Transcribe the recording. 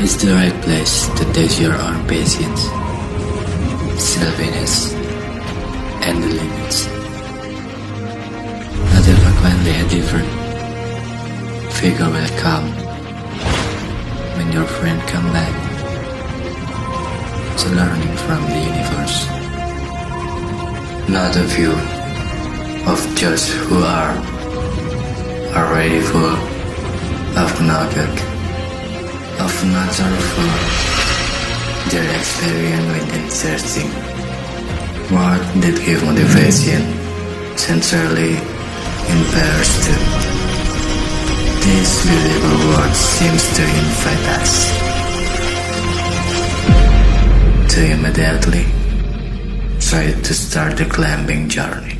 is the right place to test your own patience, selfishness, and the limits. Not frequently a different figure will come when your friend come back to learning from the universe. Not a few of those who are already full of knowledge, of another full their experience within searching what that give motivation, sincerely empowers to. This beautiful world seems to invite us to immediately try to start the climbing journey.